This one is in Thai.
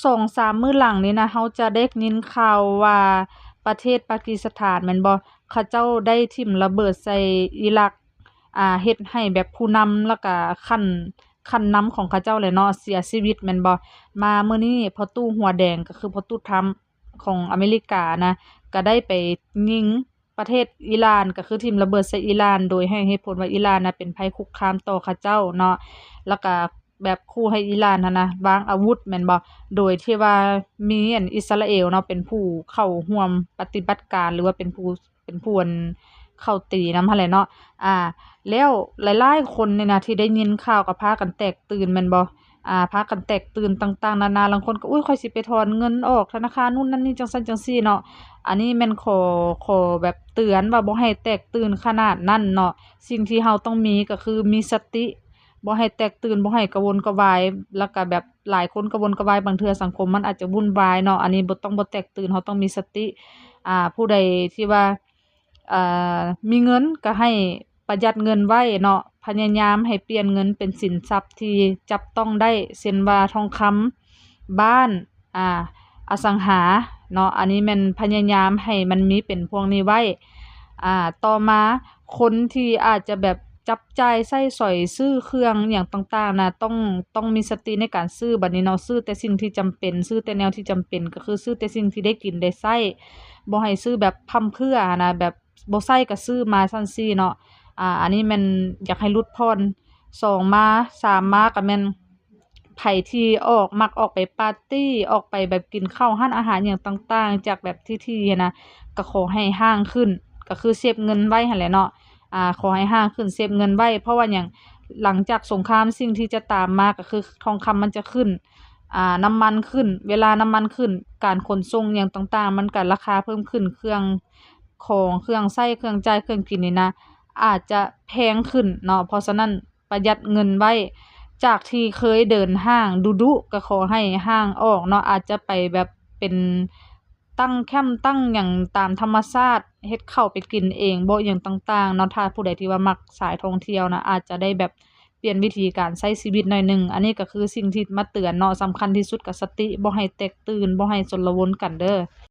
2-3 มื้อหลังนี้นะเราจะได้ยินข่าวว่าประเทศปากีสถานแม่นบ่เขาเจ้าได้ถิ้มระเบิดใส่อิรักเฮ็ดให้แบบผู้นำแล้วก็คันนำของเขาเจ้าเลยเนาะเสียชีวิตแม่นบ่มามื้อนี้พ่อตู้หัวแดงก็คือพ่อตู้ทรัมป์ของอเมริกานะก็ได้ไปยิงประเทศอิหร่านก็คือถิ้มระเบิดใส่อิหร่านโดยให้เหตุผลว่าอิหร่านน่ะเป็นภัยคุกคามต่อเขาเจ้าเนาะแล้วก็แบบขู่ให้อิหร่านหั่นนะวางอาวุธแม่นบ่โดยที่ว่ามีอิสราเอลเนาะเป็นผู้เข้าร่วมปฏิบัติการหรือว่าเป็นผู้เข้าตีนำหั้นแหละเนาะแล้วหลายๆคนนี่นะที่ได้ยินข่าวก็พากันแตกตื่นแม่นบ่พากันแตกตื่นต่างๆนานาบางคนก็อุ๊ยข้อยสิไปถอนเงินออกธนาคารนู่นนั่นนี่จังซั่นจังซี่เนาะอันนี้แม่นขอแบบเตือนว่าบ่ให้แตกตื่นขนาดนั้นเนาะสิ่งที่เราต้องมีก็คือมีสติบ่ให้แตกตื่นบ่ให้กระวนกระวายแล้วก็แบบหลายคนกระวนกระวายบางเทื่อสังคมมันอาจจะวุ่นวายเนาะอันนี้บ่แตกตื่นเราต้องมีสติผู้ใดที่ว่าอ่มีเงินก็ให้ประหยัดเงินไว้เนาะพยายามให้เปลี่ยนเงินเป็นสินทรัพย์ที่จับต้องได้เช่นว่าทองคำบ้านอสังหาเนาะอันนี้แม่นพยายามให้มันมีเป็นพวกนี้ไว้ต่อมาคนที่อาจจะแบบจับจ่ายใช้สอยซื้อเครื่องหยังต่างๆน่ะต้องมีสติในการซื้อบัดนี้เนาะซื้อแต่สิ่งที่จำเป็นซื้อแต่แนวที่จำเป็นก็คือซื้อแต่สิ่งที่ได้กินได้ใช้บ่ให้ซื้อแบบพร่ำเพรื่อนะแบบบ่ใช้ก็ซื้อมาซั้นซี้เนาะอันนี้แม่นอยากให้ลดผ่อน2มา3มาก็แม่นไผที่มักออกไปปาร์ตีออกไปแบบกินข้าวร้านอาหารหยังต่างๆจากแบบที่ๆหั้นนะก็ขอให้ห่างขึ้นก็คือเซฟเงินไว้หั่นแหละเนาะขอให้ห่างขึ้นเซฟเงินไว้เพราะว่าหยังหลังจากสงครามสิ่งที่จะตามมาก็คือทองคำมันจะขึ้นน้ำมันขึ้นเวลาน้ำมันขึ้นการขนส่งหยังต่างๆมันก็ราคาเพิ่มขึ้นเครื่องใช้เครื่องจ่ายเครื่องกินนี่นะอาจจะแพงขึ้นเนาะเพราะฉะนั้นประหยัดเงินไว้จากที่เคยเดินห้างดุๆก็ขอให้ห่างออกเนาะอาจจะไปแบบเป็นตั้งแคมป์ตั้งหยังตามธรรมชาติเฮ็ดข้าวไปกินเองบ่หยังต่างๆเนาะถ้าผู้ใดที่ว่ามักสายท่องเที่ยวนะอาจจะได้แบบเปลี่ยนวิธีการใช้ชีวิตหน่อยหนึ่งอันนี้ก็คือสิ่งที่มาเตือนเนาะสำคัญที่สุดก็สติบ่ให้แตกตื่นบ่ให้ชลวนกันเด้อ